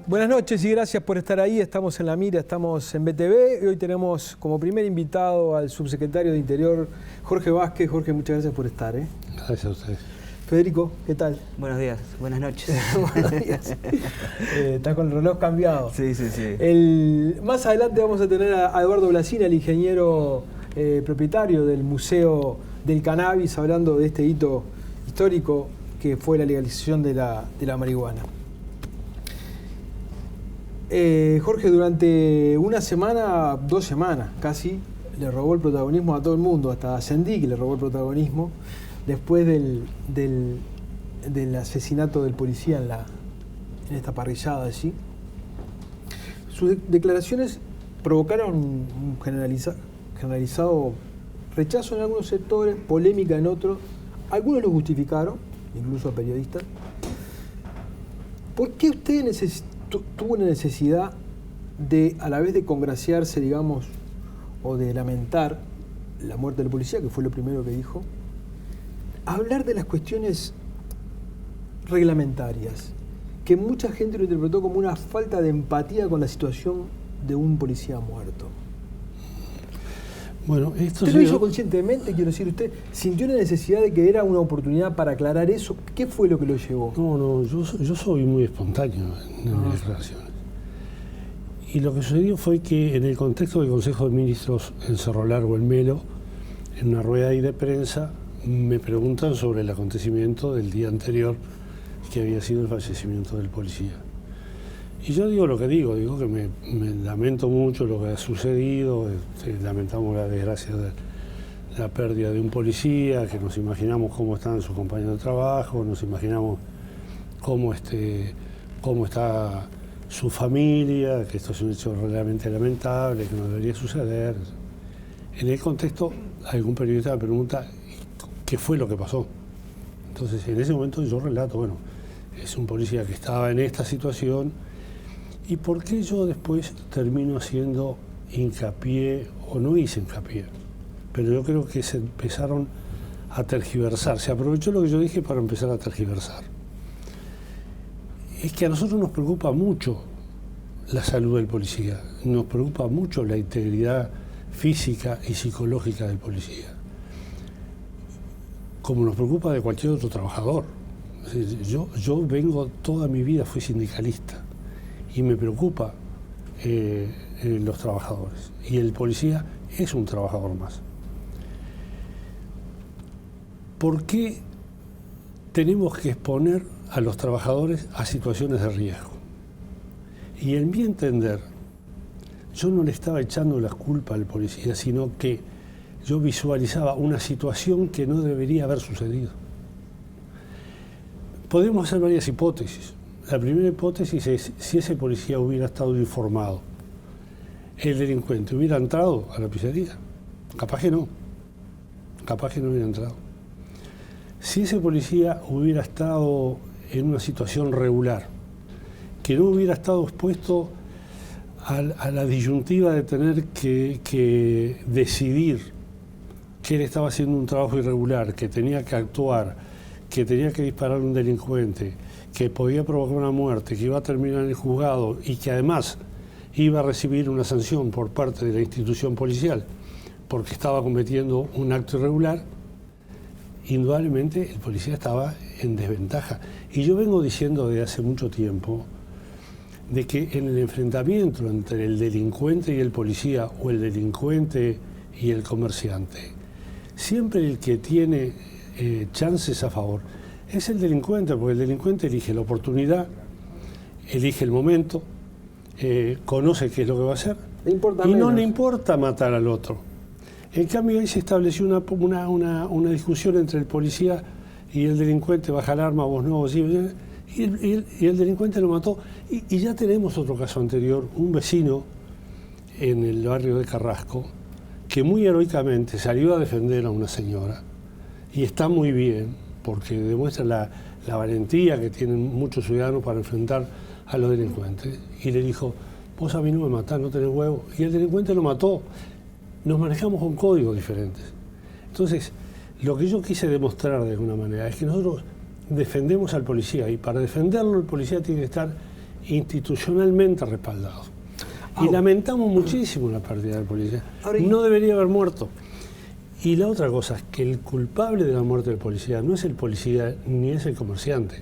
Buenas noches y gracias por estar ahí. Estamos en La Mira, estamos en BTV y hoy tenemos como primer invitado al subsecretario de Interior, Jorge Vázquez. Jorge, muchas gracias por estar. Gracias a ustedes. Federico, ¿qué tal? Buenos días, buenas noches. Buenos días. Está con el reloj cambiado. Sí, sí, sí. Más adelante vamos a tener a Eduardo Blasina, el ingeniero propietario del Museo del Cannabis, hablando de este hito histórico que fue la legalización de la marihuana. Jorge, durante una semana, 2 semanas casi, le robó el protagonismo a todo el mundo, hasta a Sendik le robó el protagonismo, después del asesinato del policía en esta parrillada allí. Sus declaraciones provocaron un generalizado rechazo en algunos sectores, polémica en otros, algunos lo justificaron, incluso a periodistas. ¿Por qué usted tuvo una necesidad de, a la vez de congraciarse, digamos, o de lamentar la muerte del policía, que fue lo primero que dijo, hablar de las cuestiones reglamentarias, que mucha gente lo interpretó como una falta de empatía con la situación de un policía muerto? Bueno, esto ¿Usted lo hizo conscientemente? Quiero decir, ¿usted sintió la necesidad de que era una oportunidad para aclarar eso? ¿Qué fue lo que lo llevó? No, yo soy muy espontáneo en mis declaraciones. Y lo que sucedió fue que en el contexto del Consejo de Ministros en Cerro Largo, en Melo, en una rueda de prensa, me preguntan sobre el acontecimiento del día anterior, que había sido el fallecimiento del policía. Y yo digo lo que digo que me lamento mucho lo que ha sucedido, lamentamos la desgracia de la pérdida de un policía, que nos imaginamos cómo están sus compañeros de trabajo, nos imaginamos cómo está su familia, que esto es un hecho realmente lamentable, que no debería suceder. En el contexto, algún periodista me pregunta qué fue lo que pasó. Entonces, en ese momento yo relato, bueno, es un policía que estaba en esta situación. ¿Y por qué yo después termino haciendo hincapié, o no hice hincapié? Pero yo creo que se empezaron a tergiversar. Se aprovechó lo que yo dije para empezar a tergiversar. Es que a nosotros nos preocupa mucho la salud del policía, nos preocupa mucho la integridad física y psicológica del policía, como nos preocupa de cualquier otro trabajador. Yo vengo, toda mi vida fui sindicalista, y me preocupa los trabajadores. Y el policía es un trabajador más. ¿Por qué tenemos que exponer a los trabajadores a situaciones de riesgo? Y en mi entender, yo no le estaba echando la culpa al policía, sino que yo visualizaba una situación que no debería haber sucedido. Podemos hacer varias hipótesis. La primera hipótesis es, si ese policía hubiera estado informado, el delincuente hubiera entrado a la pizzería. Capaz que no hubiera entrado. Si ese policía hubiera estado en una situación regular, que no hubiera estado expuesto a la disyuntiva de tener que decidir que él estaba haciendo un trabajo irregular, que tenía que actuar, que tenía que disparar a un delincuente, que podía provocar una muerte, que iba a terminar en el juzgado y que además iba a recibir una sanción por parte de la institución policial porque estaba cometiendo un acto irregular, indudablemente el policía estaba en desventaja. Y yo vengo diciendo desde hace mucho tiempo de que en el enfrentamiento entre el delincuente y el policía, o el delincuente y el comerciante, siempre el que tiene chances a favor es el delincuente, porque el delincuente elige la oportunidad, elige el momento, conoce qué es lo que va a hacer y no le importa matar al otro. En cambio, ahí se estableció una discusión entre el policía y el delincuente, baja el arma, vos no, vos sí, y el delincuente lo mató. Y ya tenemos otro caso anterior, un vecino en el barrio de Carrasco, que muy heroicamente salió a defender a una señora, y está muy bien, porque demuestra la valentía que tienen muchos ciudadanos para enfrentar a los delincuentes. Y le dijo, vos a mí no me matás, no tenés huevo. Y el delincuente lo mató. nos manejamos con códigos diferentes. Entonces, lo que yo quise demostrar de alguna manera es que nosotros defendemos al policía, y para defenderlo el policía tiene que estar institucionalmente respaldado. Y lamentamos muchísimo la pérdida del policía. No debería haber muerto. Y la otra cosa es que el culpable de la muerte del policía no es el policía ni es el comerciante,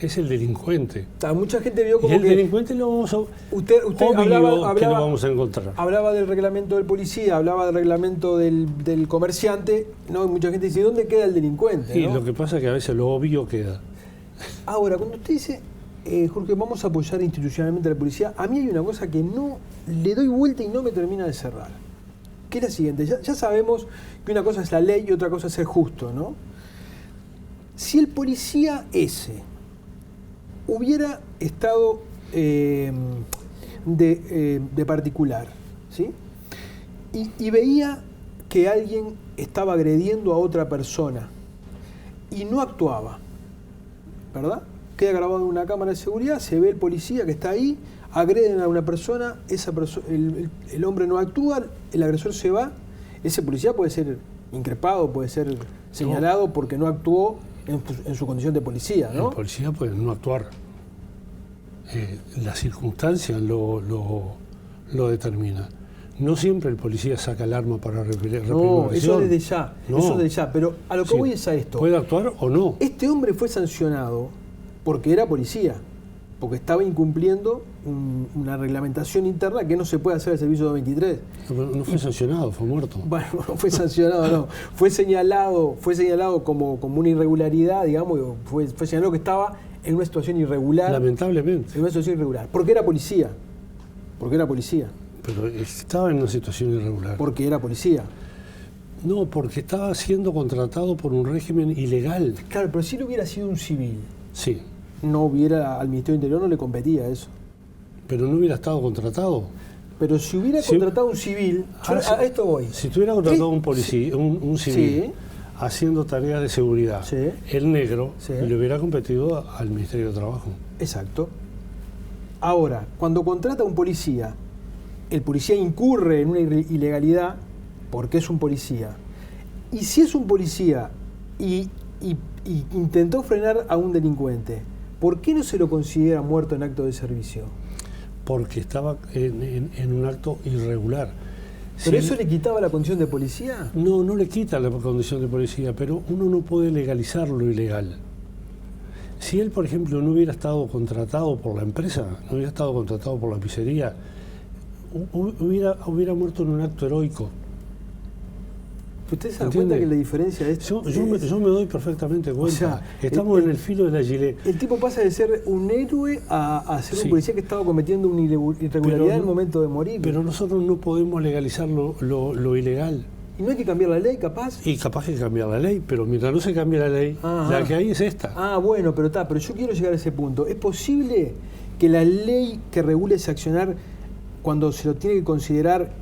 es el delincuente. Mucha gente vio como y el delincuente lo vamos a... Usted hablaba, que lo vamos a encontrar. Hablaba del reglamento del policía, hablaba del reglamento del comerciante, ¿no? Mucha gente dice, ¿dónde queda el delincuente? Sí, ¿no? lo que pasa es que a veces lo obvio queda. Ahora, cuando usted dice, Jorge, vamos a apoyar institucionalmente a la policía, a mí hay una cosa que no le doy vuelta y no me termina de cerrar, que es la siguiente. Ya sabemos que una cosa es la ley y otra cosa es ser justo, ¿no? Si el policía ese hubiera estado de particular, ¿sí? Y veía que alguien estaba agrediendo a otra persona y no actuaba, ¿verdad? Queda grabado en una cámara de seguridad, se ve el policía que está ahí, agreden a una persona, el hombre no actúa, el agresor se va, ese policía puede ser increpado, puede ser señalado porque no actuó en su condición de policía, ¿no? El policía puede no actuar. Las circunstancias lo determinan. No siempre el policía saca el arma para repeler. No, eso desde ya, no. Eso desde ya. Pero a lo que voy es a esto. ¿Puede actuar o no? Este hombre fue sancionado porque era policía, porque estaba incumpliendo una reglamentación interna que no se puede hacer al servicio 223. No fue sancionado, fue muerto. Bueno, no fue sancionado, no. Fue señalado como una irregularidad, digamos, fue señalado que estaba en una situación irregular. Lamentablemente. En una situación irregular. Porque era policía. Pero estaba en una situación irregular. Porque era policía. No, porque estaba siendo contratado por un régimen ilegal. Claro, pero si él hubiera sido un civil. Sí. Al Ministerio del Interior no le competía eso. Pero no hubiera estado contratado. Pero si hubiera contratado un civil, a esto voy. Si tuviera contratado un policía, un civil, sí, haciendo tareas de seguridad, sí, el negro le hubiera competido al Ministerio de Trabajo. Exacto. Ahora, cuando contrata a un policía, el policía incurre en una ilegalidad porque es un policía. Y si es un policía y intentó frenar a un delincuente, ¿por qué no se lo considera muerto en acto de servicio? Porque estaba en un acto irregular. ¿Pero eso le quitaba la condición de policía? No, no le quita la condición de policía, pero uno no puede legalizar lo ilegal. Si él, por ejemplo, no hubiera estado contratado por la empresa, no hubiera estado contratado por la pizzería, hubiera muerto en un acto heroico. ¿Usted se da cuenta que la diferencia es...? Yo me doy perfectamente cuenta. O sea, estamos en el filo de la gilet. El tipo pasa de ser un héroe a ser un policía que estaba cometiendo una irregularidad en el momento de morir. Pero nosotros no podemos legalizar lo ilegal. ¿Y no hay que cambiar la ley, capaz? Y capaz que cambiar la ley, pero mientras no se cambie la ley, la que hay es esta. Bueno, pero yo quiero llegar a ese punto. ¿Es posible que la ley que regule ese accionar, cuando se lo tiene que considerar,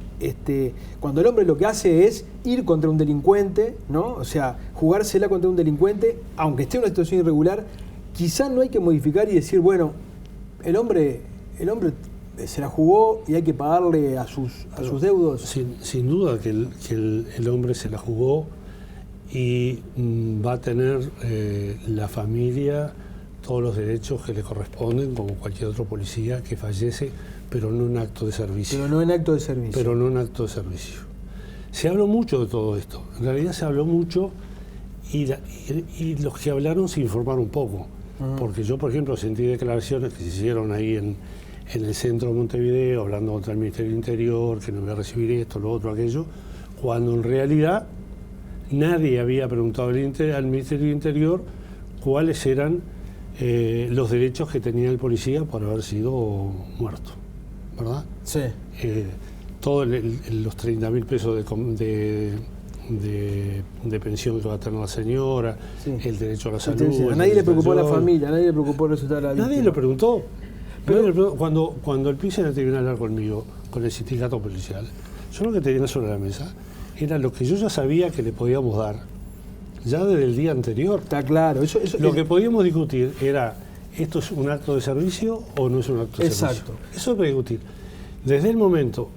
cuando el hombre lo que hace es ir contra un delincuente, ¿no? O sea, jugársela contra un delincuente, aunque esté en una situación irregular, quizás no hay que modificar y decir, bueno, el hombre se la jugó y hay que pagarle a sus deudos? Sin duda que el hombre se la jugó y va a tener la familia todos los derechos que le corresponden, como cualquier otro policía que fallece, pero no en acto de servicio. Pero no en acto de servicio. Se habló mucho de todo esto. En realidad se habló mucho y los que hablaron se informaron un poco. Porque yo, por ejemplo, sentí declaraciones que se hicieron ahí en el centro de Montevideo, hablando contra el Ministerio del Interior, que no iba a recibir esto, lo otro, aquello, cuando en realidad nadie había preguntado al Ministerio del Interior cuáles eran los derechos que tenía el policía por haber sido muerto, ¿verdad? Sí. Todos los 30.000 pesos de pensión que va a tener la señora, sí, el derecho a la salud. A nadie le preocupó la familia, a nadie le preocupó el resultado de la víctima. Nadie lo preguntó. Cuando el PICE no terminó de hablar conmigo, con el sindicato policial, yo lo que tenía sobre la mesa era lo que yo ya sabía que le podíamos dar, ya desde el día anterior. Está claro. Lo que podíamos discutir era, ¿esto es un acto de servicio o no es un acto de servicio? Exacto. Eso es para discutir. Desde el momento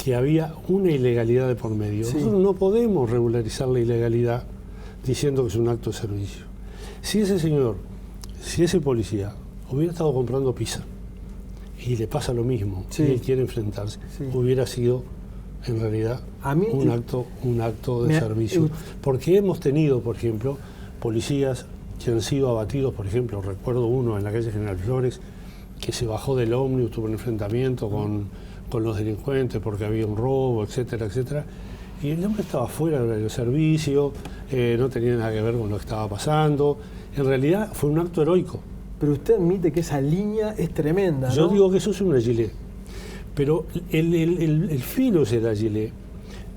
que había una ilegalidad de por medio. Sí. Nosotros no podemos regularizar la ilegalidad diciendo que es un acto de servicio. Si ese policía hubiera estado comprando pizza y le pasa lo mismo, sí, y él quiere enfrentarse, sí, hubiera sido en realidad un acto de servicio. Porque hemos tenido, por ejemplo, policías que han sido abatidos, por ejemplo, recuerdo uno en la calle General Flores, que se bajó del ómnibus, tuvo un enfrentamiento con los delincuentes porque había un robo, etcétera, etcétera. Y el hombre estaba fuera del servicio, no tenía nada que ver con lo que estaba pasando. En realidad fue un acto heroico. Pero usted admite que esa línea es tremenda, ¿no? Yo digo que eso es una gilet. Pero el filo de la gilet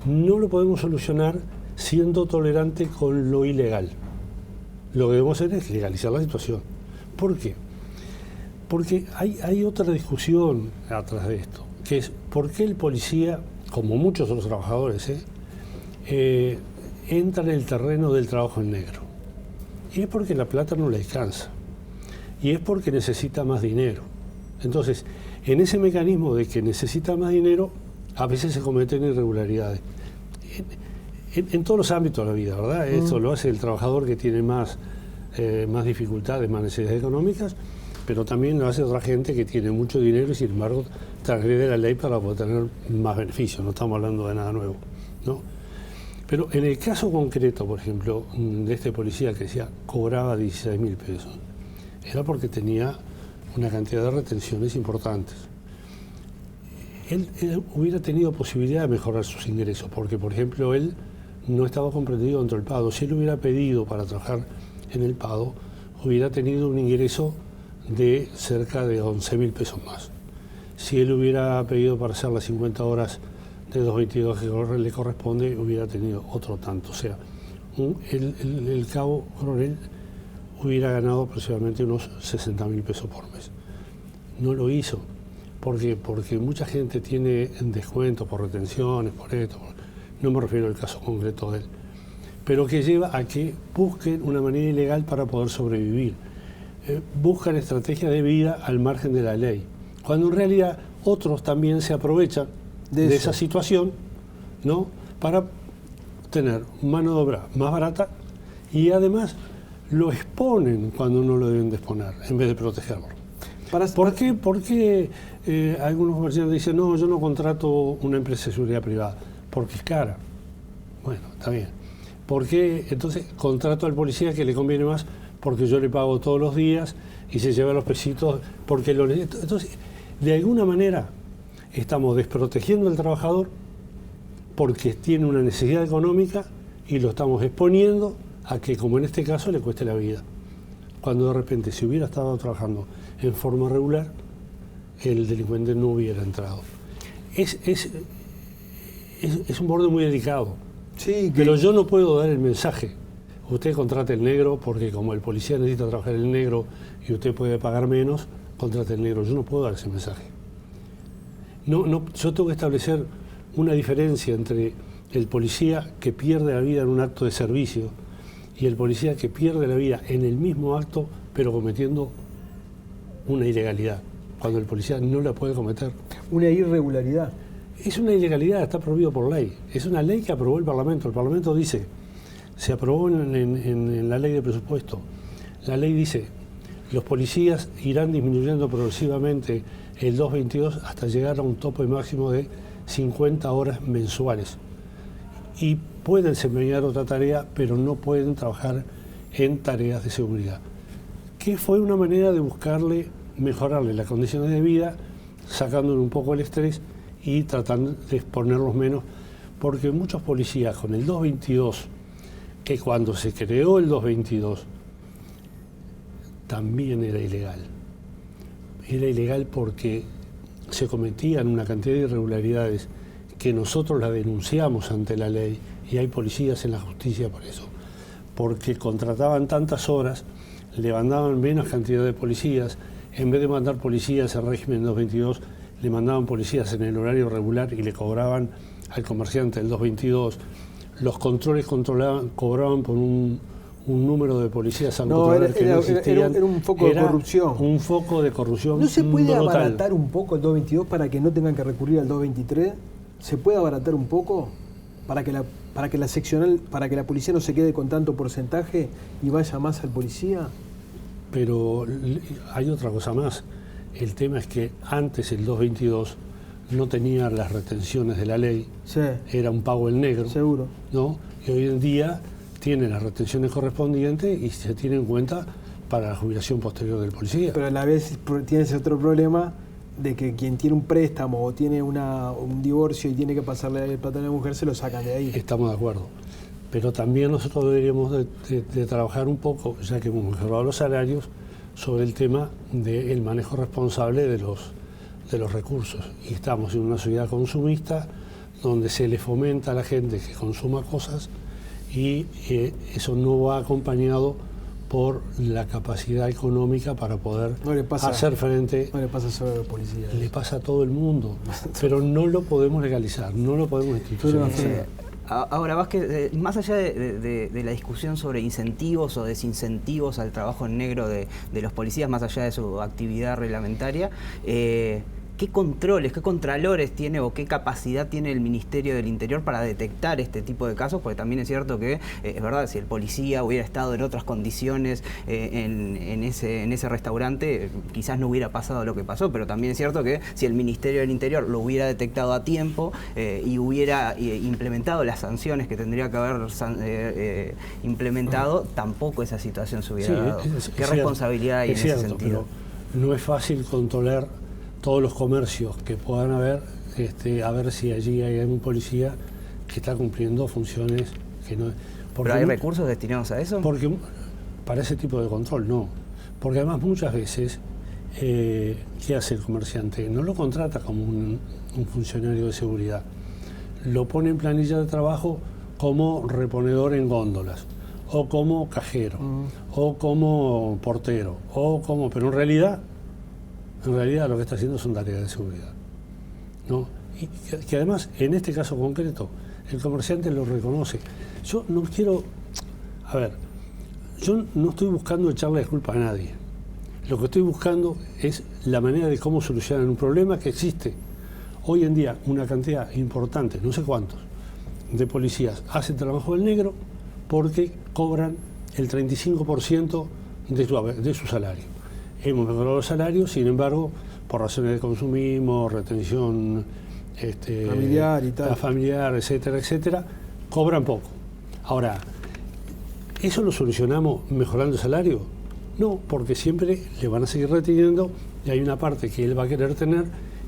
no lo podemos solucionar siendo tolerante con lo ilegal. Lo que debemos hacer es legalizar la situación. ¿Por qué? Porque hay otra discusión atrás de esto, que es por qué el policía, como muchos otros trabajadores, entra en el terreno del trabajo en negro. Y es porque la plata no le alcanza. Y es porque necesita más dinero. Entonces, en ese mecanismo de que necesita más dinero, a veces se cometen irregularidades. En todos los ámbitos de la vida, ¿verdad? Esto lo hace el trabajador que tiene más dificultades, más necesidades económicas, pero también lo hace otra gente que tiene mucho dinero y sin embargo transgrede la ley para poder tener más beneficios. No estamos hablando de nada nuevo, ¿no? Pero en el caso concreto, por ejemplo, de este policía que decía cobraba 16.000 pesos, era porque tenía una cantidad de retenciones importantes. Él hubiera tenido posibilidad de mejorar sus ingresos, porque, por ejemplo, él no estaba comprendido dentro del PADO. Si él hubiera pedido para trabajar en el PADO, hubiera tenido un ingreso de cerca de 11.000 pesos más. Si él hubiera pedido para hacer las 50 horas de 2.22 que le corresponde, hubiera tenido otro tanto. O sea, el cabo coronel hubiera ganado aproximadamente unos 60.000 pesos por mes. No lo hizo. ¿Por qué? Porque mucha gente tiene descuentos por retenciones, por esto. No me refiero al caso concreto de él. Pero que lleva a que busquen una manera ilegal para poder sobrevivir. Buscan estrategias de vida al margen de la ley. Cuando en realidad otros también se aprovechan de esa situación, ¿no? Para tener mano de obra más barata y además lo exponen cuando no lo deben de exponer, en vez de protegerlo. ¿Por qué? Porque algunos comerciantes dicen, no, yo no contrato una empresa de seguridad privada, porque es cara. Bueno, está bien. ¿Por qué? Entonces contrato al policía que le conviene más porque yo le pago todos los días y se lleva los pesitos porque lo necesito. Entonces, de alguna manera estamos desprotegiendo al trabajador porque tiene una necesidad económica y lo estamos exponiendo a que, como en este caso, le cueste la vida. Cuando de repente, si hubiera estado trabajando en forma regular, el delincuente no hubiera entrado. Es un borde muy delicado. Sí, pero yo no puedo dar el mensaje. Usted contrate el negro porque como el policía necesita trabajar el negro y usted puede pagar menos, contrate el negro. Yo no puedo dar ese mensaje. Yo tengo que establecer una diferencia entre el policía que pierde la vida en un acto de servicio y el policía que pierde la vida en el mismo acto, pero cometiendo una ilegalidad, cuando el policía no la puede cometer. Una irregularidad. Es una ilegalidad, está prohibido por ley. Es una ley que aprobó el Parlamento. El Parlamento dice, se aprobó en la ley de presupuesto. La ley dice, los policías irán disminuyendo progresivamente el 2.22 hasta llegar a un tope máximo de 50 horas mensuales. Y pueden desempeñar otra tarea, pero no pueden trabajar en tareas de seguridad. Que fue una manera de buscarle, mejorarle las condiciones de vida, sacándole un poco el estrés y tratando de exponerlos menos, porque muchos policías con el 2.22, que cuando se creó el 2.22, también era ilegal. Era ilegal porque se cometían una cantidad de irregularidades que nosotros la denunciamos ante la ley y hay policías en la justicia por eso. Porque contrataban tantas horas, le mandaban menos cantidad de policías, en vez de mandar policías en régimen 222, le mandaban policías en el horario regular y le cobraban al comerciante el 222. Los controles cobraban por un número de policías a controlar que no existían. Era un foco de corrupción. Un foco de corrupción. ¿No se puede abaratar un poco el 222 para que no tengan que recurrir al 223? se puede abaratar un poco para que la seccional, para que la policía no se quede con tanto porcentaje y vaya más al policía? Pero hay otra cosa más. El tema es que antes el 222 no tenía las retenciones de la ley, Sí. Era un pago en negro, Seguro. ¿no? Y hoy en día tiene las retenciones correspondientes y se tiene en cuenta para la jubilación posterior del policía. Pero a la vez tienes otro problema de que quien tiene un préstamo o tiene un divorcio y tiene que pasarle el plata a la mujer, se lo sacan de ahí. Estamos de acuerdo. Pero también nosotros deberíamos de trabajar un poco, ya que hemos mejorado los salarios, sobre el tema del manejo responsable de los recursos. Y estamos en una sociedad consumista donde se le fomenta a la gente que consuma cosas y eso no va acompañado por la capacidad económica para poder hacer frente. No le pasa solo a los policías. Le pasa a todo el mundo, pero no lo podemos legalizar, no lo podemos institucionalizar. Ahora, Vázquez, más allá de la discusión sobre incentivos o desincentivos al trabajo en negro de los policías, más allá de su actividad reglamentaria, ¿qué controles, qué contralores tiene o qué capacidad tiene el Ministerio del Interior para detectar este tipo de casos? Porque también es cierto que, es verdad, si el policía hubiera estado en otras condiciones en ese restaurante, quizás no hubiera pasado lo que pasó, pero también es cierto que si el Ministerio del Interior lo hubiera detectado a tiempo y hubiera implementado las sanciones que tendría que haber implementado, tampoco esa situación se hubiera dado. ¿Qué responsabilidad hay en ese sentido? Pero no es fácil controlar todos los comercios que puedan haber, a ver si allí hay algún policía que está cumpliendo funciones que no... ¿Pero hay recursos destinados a eso? Porque para ese tipo de control no. Porque además muchas veces, ¿qué hace el comerciante? No lo contrata como un funcionario de seguridad. Lo pone en planilla de trabajo como reponedor en góndolas, o como cajero, o como portero, pero en realidad lo que está haciendo son tareas de seguridad, ¿no? Y que además, en este caso concreto, el comerciante lo reconoce. Yo no estoy buscando echarle la culpa a nadie. Lo que estoy buscando es la manera de cómo solucionar un problema que existe. Hoy en día, una cantidad importante, no sé cuántos, de policías hacen trabajo del negro porque cobran el 35% de su salario. Hemos mejorado los salarios, sin embargo, por razones de consumismo, retención familiar y tal, familiar, etcétera, etcétera, cobran poco. Ahora, ¿eso lo solucionamos mejorando el salario? No, porque siempre le van a seguir reteniendo y hay una parte que él va a querer tener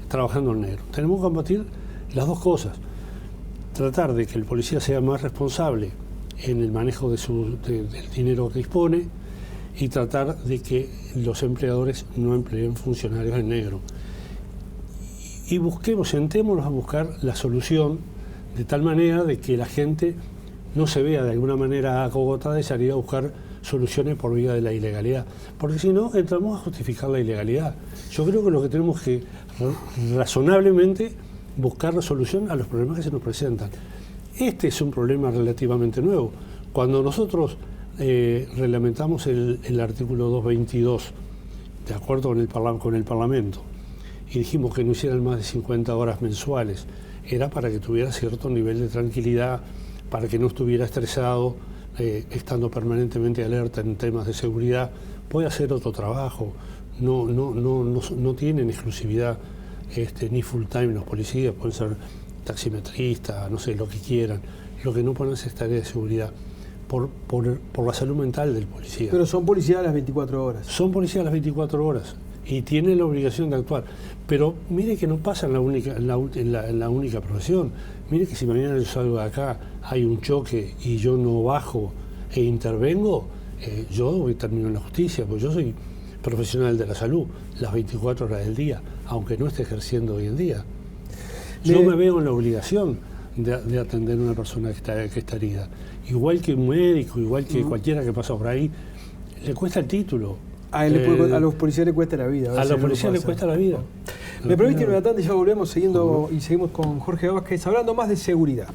trabajando en negro. Tenemos que combatir las dos cosas. Tratar de que el policía sea más responsable en el manejo del dinero que dispone, y tratar de que los empleadores no empleen funcionarios en negro. Y sentémonos a buscar la solución de tal manera de que la gente no se vea de alguna manera acogotada y salir a buscar soluciones por vía de la ilegalidad. Porque si no, entramos a justificar la ilegalidad. Yo creo que lo que tenemos que razonablemente buscar la solución a los problemas que se nos presentan. Este es un problema relativamente nuevo. Cuando nosotros reglamentamos el artículo 222, de acuerdo con el Parlamento, y dijimos que no hicieran más de 50 horas mensuales, era para que tuviera cierto nivel de tranquilidad, para que no estuviera estresado, estando permanentemente alerta en temas de seguridad, puede hacer otro trabajo, no tienen exclusividad ni full time los policías, pueden ser taximetristas, no sé, lo que quieran, lo que no pueden hacer es tarea de seguridad. Por la salud mental del policía. Pero son policías a las 24 horas. Son policías a las 24 horas y tienen la obligación de actuar. Pero mire que no pasa en la única profesión. Mire que si mañana yo salgo de acá, hay un choque y yo no bajo e intervengo, yo termino en la justicia, porque yo soy profesional de la salud las 24 horas del día, aunque no esté ejerciendo hoy en día. Yo me veo en la obligación de atender a una persona que está herida. Igual que un médico, igual que cualquiera que pasa por ahí, le cuesta el título. A los policías le cuesta la vida. A los policías le cuesta la vida. Me permite una tanda y ya volvemos y seguimos con Jorge Vázquez hablando más de seguridad.